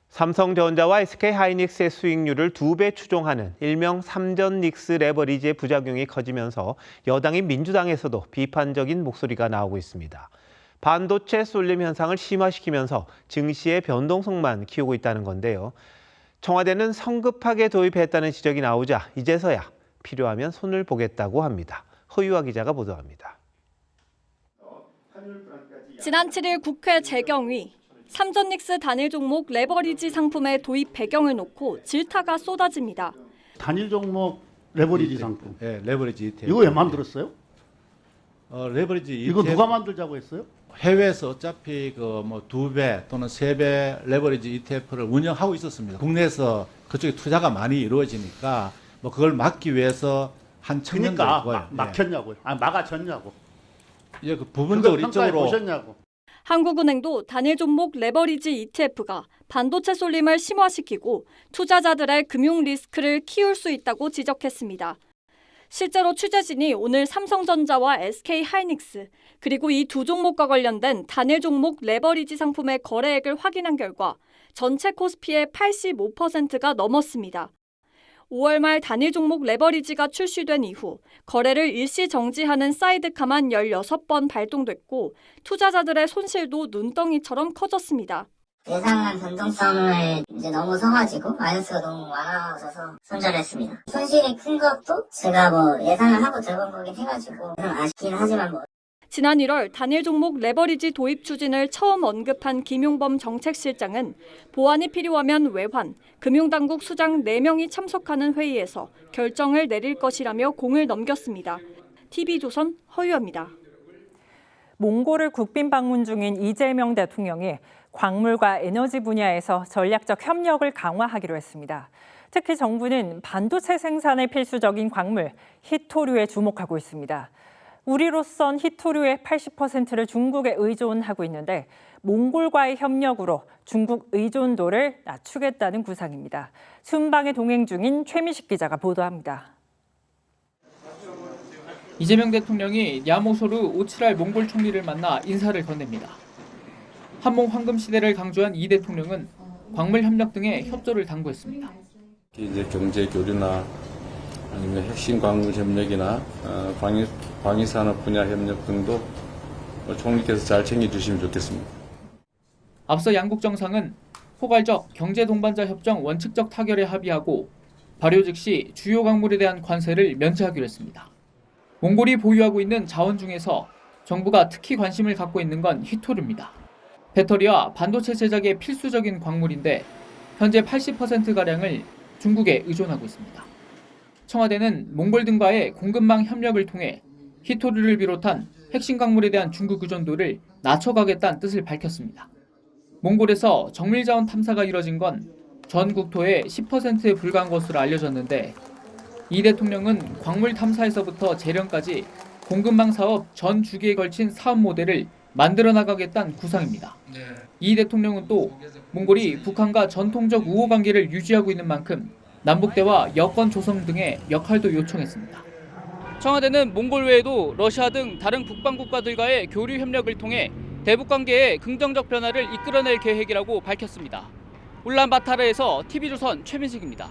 삼성전자와 SK하이닉스의 수익률을 2배 추종하는 일명 삼전닉스 레버리지의 부작용이 커지면서 여당인 민주당에서도 비판적인 목소리가 나오고 있습니다. 반도체 쏠림 현상을 심화시키면서 증시의 변동성만 키우고 있다는 건데요. 청와대는 성급하게 도입했다는 지적이 나오자 이제서야 필요하면 손을 보겠다고 합니다. 허유아 기자가 보도합니다. 지난 7일 국회 재경위, 삼전닉스 단일 종목 레버리지 상품의 도입 배경을 놓고 질타가 쏟아집니다. 단일 종목 레버리지 상품. 네, 레버리지 ETF. 이거 왜 만들었어요? 레버리지 ETF. 이거 누가 만들자고 했어요? 해외에서 어차피 그 뭐 2배 또는 3배 레버리지 ETF를 운영하고 있었습니다. 국내에서 그쪽에 투자가 많이 이루어지니까 뭐 그걸 막기 위해서 한 청년도 그러니까 막혔냐고요? 아, 막아졌냐고? 예, 그 부분적으로 이쪽으로 보셨냐고? 한국은행도 단일 종목 레버리지 ETF가 반도체 쏠림을 심화시키고 투자자들의 금융 리스크를 키울 수 있다고 지적했습니다. 실제로 취재진이 오늘 삼성전자와 SK하이닉스 그리고 이 두 종목과 관련된 단일 종목 레버리지 상품의 거래액을 확인한 결과 전체 코스피의 85%가 넘었습니다. 5월 말 단일 종목 레버리지가 출시된 이후 거래를 일시 정지하는 사이드카만 16번 발동됐고 투자자들의 손실도 눈덩이처럼 커졌습니다. 예상한 변동성을 이제 넘어서가지고 마이너스가 너무 많아져서 손절했습니다. 손실이 큰 것도 제가 뭐 예상을 하고 들어간 거긴 해가지고 아쉽긴 하지만 뭐. 지난 1월 단일 종목 레버리지 도입 추진을 처음 언급한 김용범 정책실장은 보완이 필요하면 외환, 금융당국 수장 4명이 참석하는 회의에서 결정을 내릴 것이라며 공을 넘겼습니다. TV조선 허유아입니다. 몽골을 국빈 방문 중인 이재명 대통령이 광물과 에너지 분야에서 전략적 협력을 강화하기로 했습니다. 특히 정부는 반도체 생산에 필수적인 광물, 히토류에 주목하고 있습니다. 우리로선 히토류의 80%를 중국에 의존하고 있는데 몽골과의 협력으로 중국 의존도를 낮추겠다는 구상입니다. 순방에 동행 중인 최미식 기자가 보도합니다. 이재명 대통령이 야모소르 오츠랄 몽골 총리를 만나 인사를 건넵니다. 한몽 황금 시대를 강조한 이 대통령은 광물 협력 등의 협조를 당부했습니다. 이제 경제 교류나 아니면 핵심 광물 협력이나 방위 산업 분야 협력 등도 총리께서 잘 챙겨주시면 좋겠습니다. 앞서 양국 정상은 포괄적 경제 동반자 협정 원칙적 타결에 합의하고 발효 즉시 주요 광물에 대한 관세를 면제하기로 했습니다. 몽골이 보유하고 있는 자원 중에서 정부가 특히 관심을 갖고 있는 건 히토류입니다. 배터리와 반도체 제작에 필수적인 광물인데 현재 80%가량을 중국에 의존하고 있습니다. 청와대는 몽골 등과의 공급망 협력을 통해 히토류를 비롯한 핵심 광물에 대한 중국 의존도를 낮춰가겠다는 뜻을 밝혔습니다. 몽골에서 정밀자원 탐사가 이뤄진 건 전 국토의 10%에 불과한 것으로 알려졌는데 이 대통령은 광물 탐사에서부터 재련까지 공급망 사업 전 주기에 걸친 사업 모델을 만들어 나가겠다는 구상입니다. 이 대통령은 또 몽골이 북한과 전통적 우호 관계를 유지하고 있는 만큼 남북대화 여건 조성 등의 역할도 요청했습니다. 청와대는 몽골 외에도 러시아 등 다른 북방 국가들과의 교류 협력을 통해 대북 관계의 긍정적 변화를 이끌어낼 계획이라고 밝혔습니다. 울란바타르에서 TV조선 최민식입니다.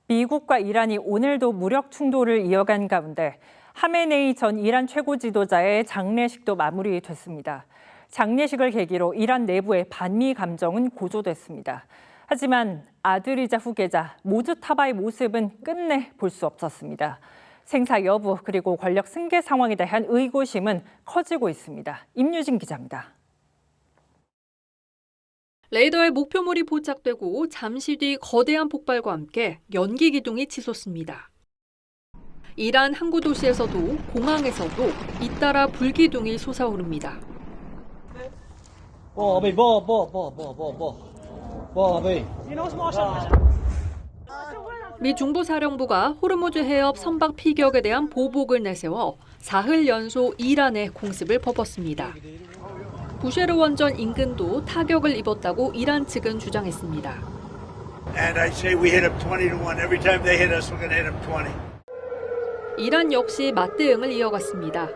미국과 이란이 오늘도 무력 충돌을 이어간 가운데 하메네이 전 이란 최고 지도자의 장례식도 마무리됐습니다. 장례식을 계기로 이란 내부의 반미 감정은 고조됐습니다. 하지만 아들이자 후계자 모주타바의 모습은 끝내 볼 수 없었습니다. 생사 여부 그리고 권력 승계 상황에 대한 의구심은 커지고 있습니다. 임유진 기자입니다. 레이더에 목표물이 포착되고 잠시 뒤 거대한 폭발과 함께 연기 기둥이 치솟습니다. 이란 항구 도시에서도 공항에서도 잇따라 불기둥이 솟아오릅니다. 미 중부사령부가 호르무즈 해협 선박 피격에 대한 보복을 내세워 사흘 연속 이란에 공습을 퍼붓습니다. 부쉐르 원전 인근도 타격을 입었다고 이란 측은 주장했습니다. 이란 역시 맞대응을 이어갔습니다.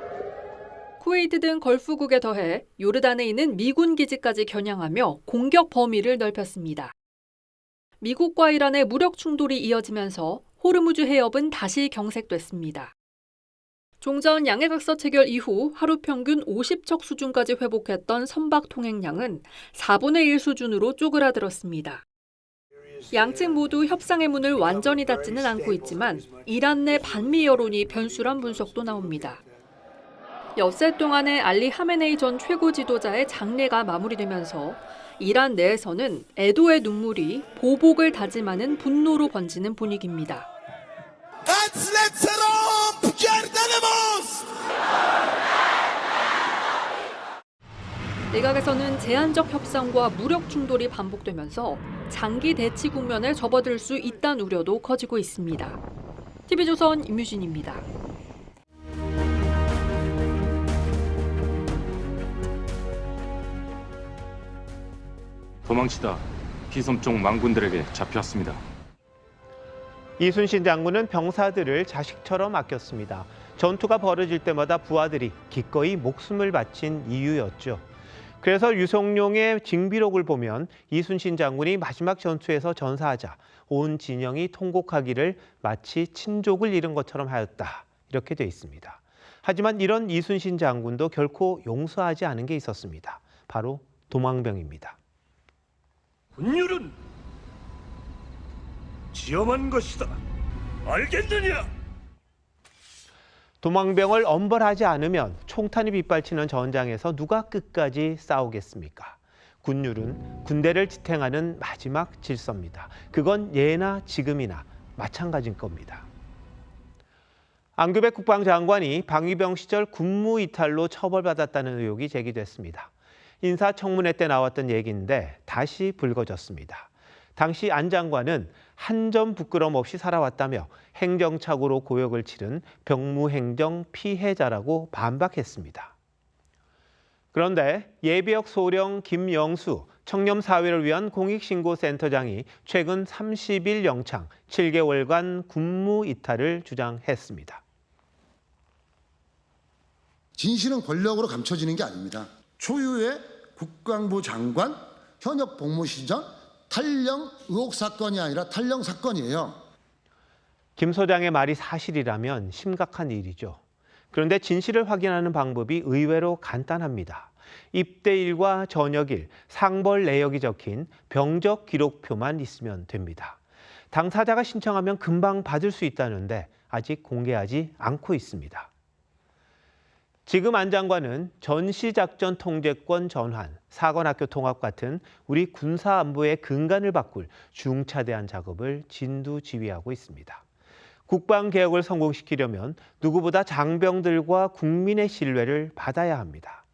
쿠웨이트 등 걸프국에 더해 요르단에 있는 미군 기지까지 겨냥하며 공격 범위를 넓혔습니다. 미국과 이란의 무력 충돌이 이어지면서 호르무즈 해협은 다시 경색됐습니다. 종전 양해각서 체결 이후 하루 평균 50척 수준까지 회복했던 선박 통행량은 4분의 1 수준으로 쪼그라들었습니다. 양측 모두 협상의 문을 완전히 닫지는 않고 있지만 이란 내 반미 여론이 변수란 분석도 나옵니다. 엿새 동안의 알리 하메네이 전 최고 지도자의 장례가 마무리되면서 이란 내에서는 애도의 눈물이 보복을 다짐하는 분노로 번지는 분위기입니다. 내각에서는 제한적 협상과 무력 충돌이 반복되면서 장기 대치 국면에 접어들 수 있다는 우려도 커지고 있습니다. TV조선 임유진입니다. 도망치다 피섬쪽 망군들에게 잡혔습니다. 이순신 장군은 병사들을 자식처럼 아꼈습니다. 전투가 벌어질 때마다 부하들이 기꺼이 목숨을 바친 이유였죠. 그래서 유성룡의 징비록을 보면 이순신 장군이 마지막 전투에서 전사하자 온 진영이 통곡하기를 마치 친족을 잃은 것처럼 하였다. 이렇게 돼 있습니다. 하지만 이런 이순신 장군도 결코 용서하지 않은 게 있었습니다. 바로 도망병입니다. 군율은 지엄한 것이다. 알겠느냐? 도망병을 엄벌하지 않으면 총탄이 빗발치는 전장에서 누가 끝까지 싸우겠습니까? 군율은 군대를 지탱하는 마지막 질서입니다. 그건 예나 지금이나 마찬가지인 겁니다. 안규백 국방장관이 방위병 시절 군무 이탈로 처벌받았다는 의혹이 제기됐습니다. 인사청문회 때 나왔던 얘기인데 다시 불거졌습니다. 당시 안 장관은 한 점 부끄럼 없이 살아왔다며 행정착오로 고역을 치른 병무행정 피해자라고 반박했습니다. 그런데 예비역 소령 김영수 청렴사회를 위한 공익신고센터장이 최근 30일 영창 7개월간 군무 이탈을 주장했습니다. 진실은 권력으로 감춰지는 게 아닙니다. 초유의 국방부 장관 현역 복무 시절 탈영 의혹 사건이 아니라 탈영 사건이에요. 김 소장의 말이 사실이라면 심각한 일이죠. 그런데 진실을 확인하는 방법이 의외로 간단합니다. 입대일과 전역일, 상벌 내역이 적힌 병적 기록표만 있으면 됩니다. 당사자가 신청하면 금방 받을 수 있다는데 아직 공개하지 않고 있습니다. 지금 안 장관은 전시작전 통제권 전환, 사관학교 통합 같은 우리 군사안보의 근간을 바꿀 중차대한 작업을 진두지휘하고 있습니다. 국방개혁을 성공시키려면 누구보다 장병들과 국민의 신뢰를 받아야 합니다.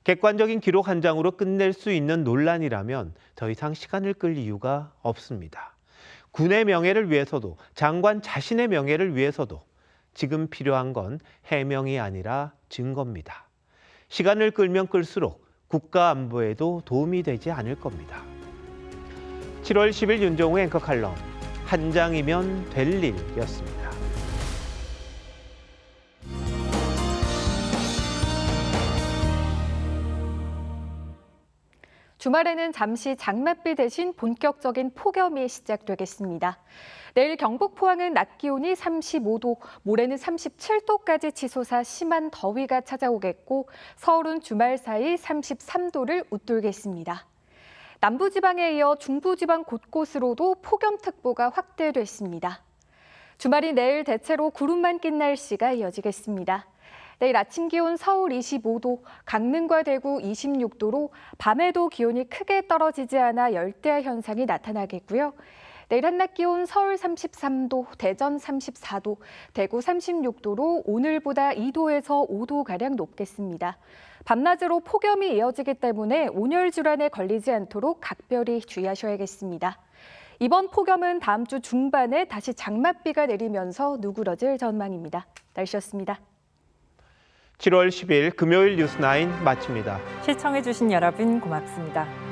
객관적인 기록 한 장으로 끝낼 수 있는 논란이라면 더 이상 시간을 끌 이유가 없습니다. 군의 명예를 위해서도 장관 자신의 명예를 위해서도 지금 필요한 건 해명이 아니라 증거입니다. 시간을 끌면 끌수록 국가 안보에도 도움이 되지 않을 겁니다. 7월 10일 윤종우 앵커 칼럼 한 장이면 될 일이었습니다. 주말에는 잠시 장맛비 대신 본격적인 폭염이 시작되겠습니다. 내일 경북 포항은 낮 기온이 35도, 모레는 37도까지 치솟아 심한 더위가 찾아오겠고 서울은 주말 사이 33도를 웃돌겠습니다. 남부지방에 이어 중부지방 곳곳으로도 폭염특보가 확대됐습니다. 주말인 내일 대체로 구름만 낀 날씨가 이어지겠습니다. 내일 아침 기온 서울 25도, 강릉과 대구 26도로 밤에도 기온이 크게 떨어지지 않아 열대야 현상이 나타나겠고요. 내일 한낮 기온 서울 33도, 대전 34도, 대구 36도로 오늘보다 2도에서 5도가량 높겠습니다. 밤낮으로 폭염이 이어지기 때문에 온열 질환에 걸리지 않도록 각별히 주의하셔야겠습니다. 이번 폭염은 다음 주 중반에 다시 장맛비가 내리면서 누그러질 전망입니다. 날씨였습니다. 7월 10일 금요일 뉴스9 마칩니다. 시청해주신 여러분 고맙습니다.